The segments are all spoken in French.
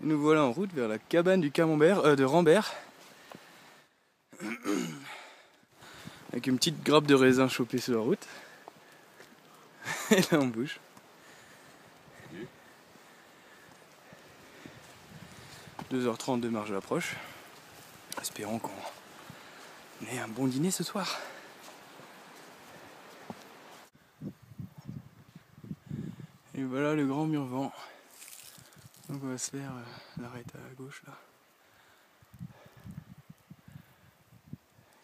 Et nous voilà en route vers la cabane du camembert, de Rambert. Avec une petite grappe de raisin chopée sur la route. Et là on bouge. 2h30 de marche à l'approche. Espérons qu'on ait un bon dîner ce soir. Et voilà le grand Murvan. Donc on va se faire l'arrêt à gauche là.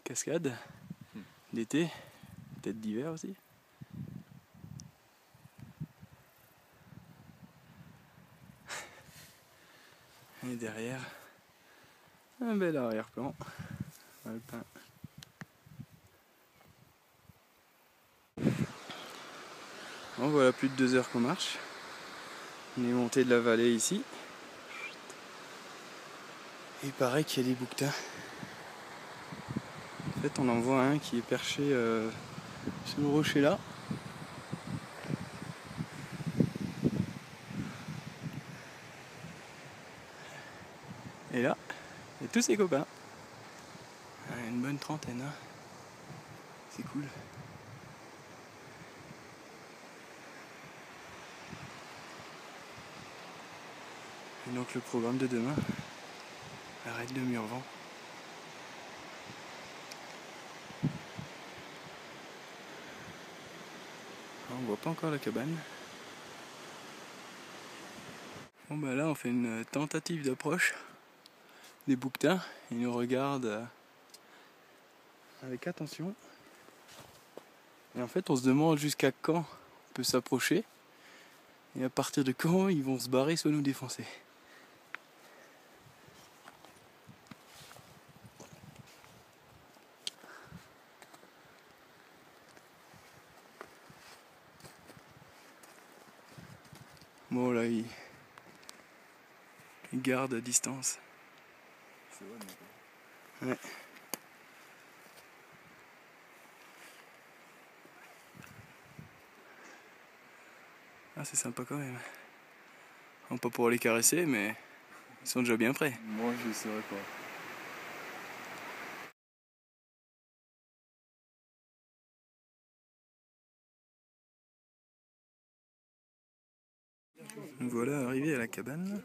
Cascade d'été, peut-être d'hiver aussi. Et derrière, un bel arrière-plan alpin. Bon, voilà plus de 2 heures qu'on marche. On est monté de la vallée ici. Et il paraît qu'il y a des bouquetins. En fait on en voit un qui est perché sur le rocher là. Et là, il y a tous ses copains. Une bonne trentaine, hein. C'est cool. Et donc le programme de demain, l'arrêt de Murvan. On voit pas encore la cabane. Bon bah là on fait une tentative d'approche des bouquetins. Ils nous regardent avec attention. Et en fait on se demande jusqu'à quand on peut s'approcher. Et à partir de quand ils vont se barrer soit nous défoncer. Bon là ils gardent à distance. Ouais. Ah c'est sympa quand même. On va pas pouvoir les caresser mais ils sont déjà bien prêts. Moi je ne saurais pas. Nous voilà arrivés à la cabane.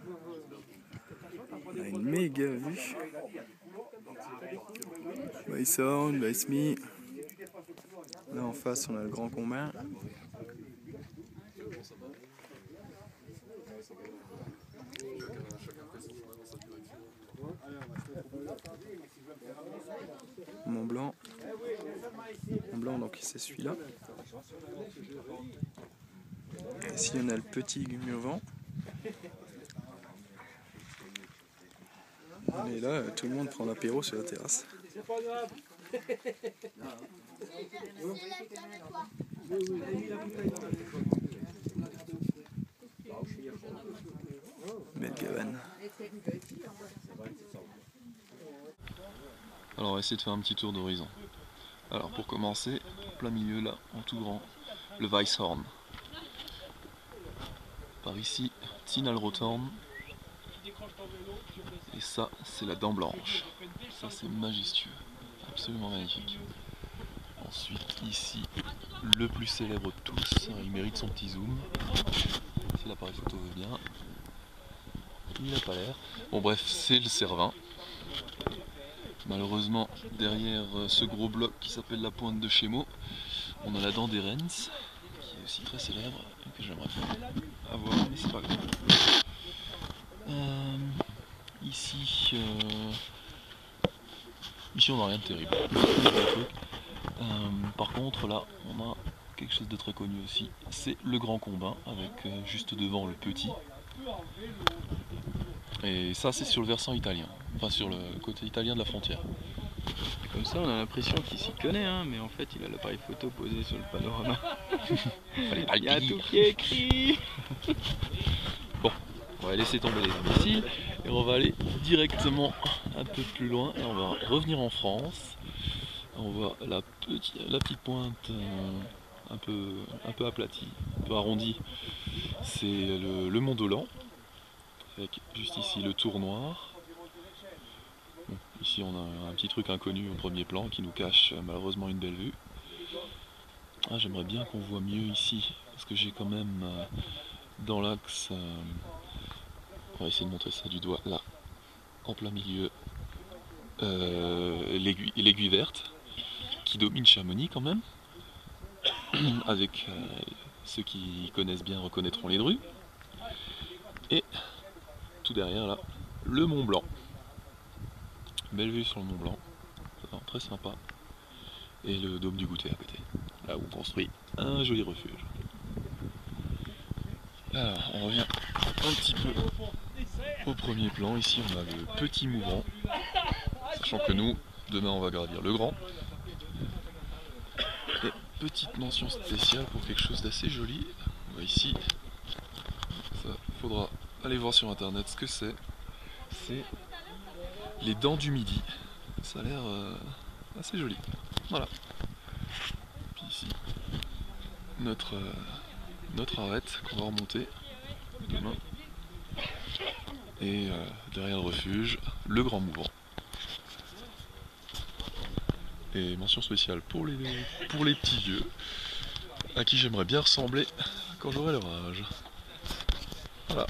On a une méga vue. By Sound, by Smee. Là en face on a le grand Combin. Mont Blanc. Mont Blanc donc c'est celui-là. Ici on a le petit Murvan. Et là tout le monde prend l'apéro sur la terrasse. Belle cabane. Alors on va essayer de faire un petit tour d'horizon. Alors pour commencer, en plein milieu là, en tout grand, le Weisshorn. Par ici, Tinalrothorn. Et ça, c'est la Dent Blanche. Ça c'est majestueux, absolument magnifique. Ensuite ici, le plus célèbre de tous, il mérite son petit zoom. Si l'appareil photo veut bien. Il n'a pas l'air. Bon bref, c'est le Cervin. Malheureusement, derrière ce gros bloc qui s'appelle la Pointe de Chémeaux, on a la Dent d'Erens, qui est aussi très célèbre, et que j'aimerais avoir, mais c'est pas grave. Ici, on n'a rien de terrible. Par contre, là, on a quelque chose de très connu aussi, c'est le Grand Combin, avec juste devant le petit. Et ça, c'est sur le versant italien, enfin sur le côté italien de la frontière. Comme ça on a l'impression qu'il s'y connaît, hein, mais en fait il a l'appareil photo posé sur le panorama. Il y a tout qui est écrit. Bon, on va laisser tomber les imbéciles et on va aller directement un peu plus loin et on va revenir en France. On voit la petite pointe un peu aplatie, un peu arrondie. C'est le Mont Dolent. avec juste ici le tour noir. Bon, ici on a un petit truc inconnu au premier plan qui nous cache malheureusement une belle vue. Ah, j'aimerais bien qu'on voit mieux ici, parce que j'ai quand même dans l'axe, on va essayer de montrer ça du doigt, là, en plein milieu, l'aiguille verte, qui domine Chamonix quand même, avec ceux qui connaissent bien reconnaîtront les drues. Et tout derrière là, le Mont Blanc. Belle vue sur le Mont Blanc, très sympa. Et le dôme du goûter à côté, là où on construit un joli refuge. Alors, on revient un petit peu au premier plan. Ici, on a le petit mouvant, sachant que nous, demain, on va gravir le grand. Et petite mention spéciale pour quelque chose d'assez joli. On voit ici, ça faudra aller voir sur internet ce que c'est. C'est les dents du midi. Ça a l'air assez joli. Voilà. Puis ici, notre arête qu'on va remonter demain. Et derrière le refuge, le grand mouvant. Et mention spéciale pour les petits vieux, à qui j'aimerais bien ressembler quand j'aurai leur âge. Voilà.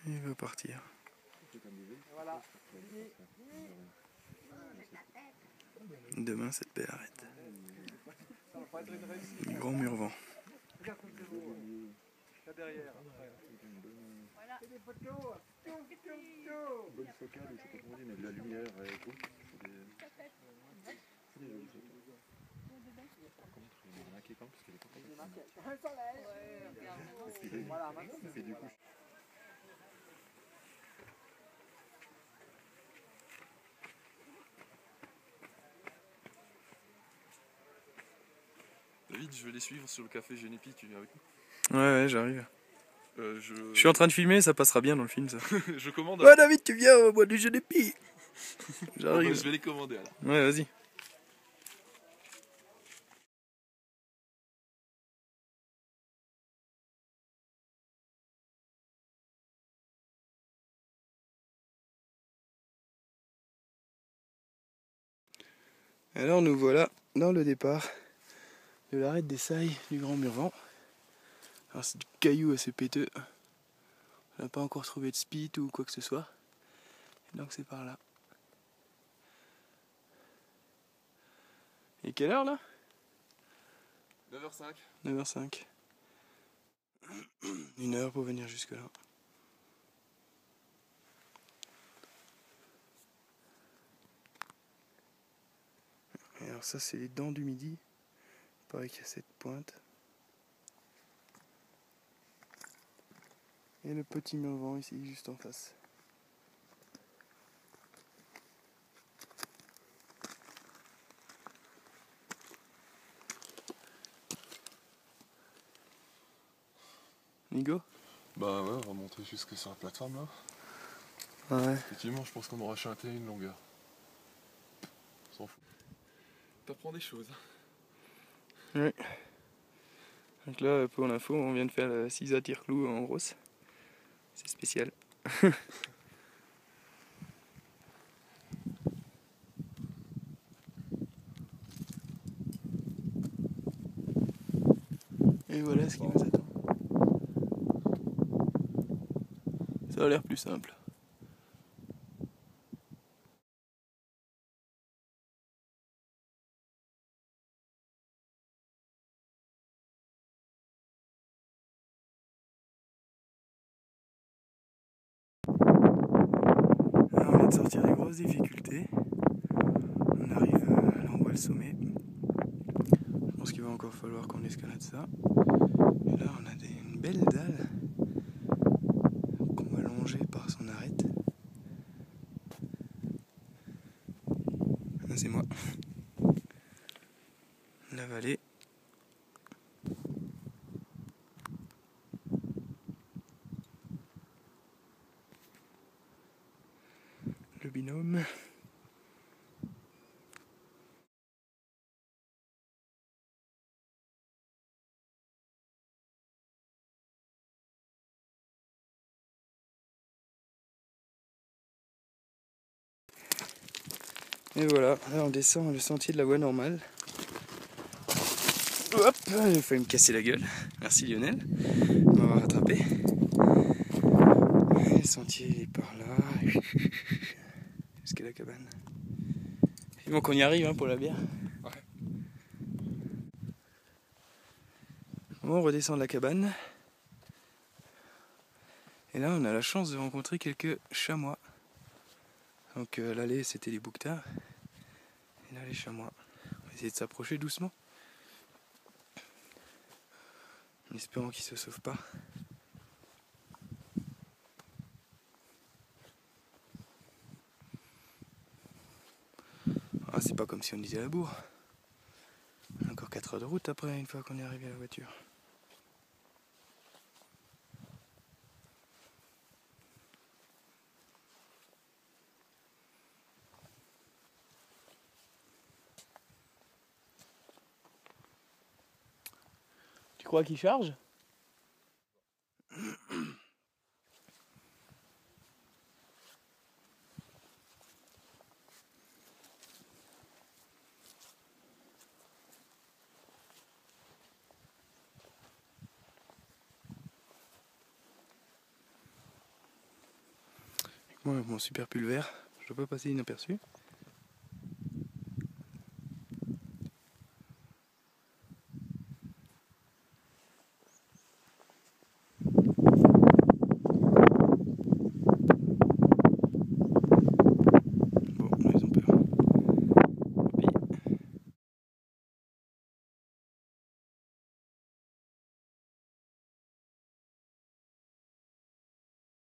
Il va partir. Demain, cette belle arête. Le grand mur vent. Bonne focale, je sais pas comment dire, mais de la lumière et tout. C'est des jolies photos. Par contre, il y en a qui est quand même, parce qu'elle est pas complètement. Et du coup, David, je vais les suivre sur le café Génépi, tu viens avec nous? Ouais, j'arrive. Je suis en train de filmer, ça passera bien dans le film, ça. je commande. Ouais, David, tu viens au bois du Génépi. J'arrive. Bon, bah, je vais les commander alors. Ouais, vas-y. Alors nous voilà dans le départ de l'arête des Sailles du Grand Mur Vent. Alors c'est du caillou assez péteux. On n'a pas encore trouvé de spit ou quoi que ce soit. Donc c'est par là. Et quelle heure là? 9h05. 9h05. 1 heure pour venir jusque là. Et alors ça c'est les dents du midi. Pareil qu'il y a cette pointe. Et le petit mur vent ici juste en face. Nigo? Bah ouais, on va monter jusque sur la plateforme là. Ouais. Effectivement, je pense qu'on aura chanté une longueur. On s'en fout. T'apprends des choses. Oui. Donc là, pour l'info, on vient de faire la 6 à tire-clou en brosse. C'est spécial. Et voilà ce qui nous attend. Ça a l'air plus simple. Alors on vient de sortir des grosses difficultés. On arrive là on voit le sommet. Je pense qu'il va encore falloir qu'on escalade ça. Et là on a une belle dalle La vallée. Le binôme. Et voilà, là on descend le sentier de la voie normale. Hop, il fallait me casser la gueule. Merci Lionel de m'avoir rattrapé. Et le sentier est par là. Jusqu'à la cabane. Vivement qu'on y arrive pour la bière. Ouais. Bon, on redescend de la cabane. Et là on a la chance de rencontrer quelques chamois. Donc l'allée c'était les bouquetins. Et là les chamois. On va essayer de s'approcher doucement. En espérant qu'ils se sauvent pas. Ah, c'est pas comme si on était à la bourre. Encore 4 heures de route après, une fois qu'on est arrivé à la voiture. Tu crois qu'il charge ? Moi, mon super pull vert, je dois pas passer inaperçu.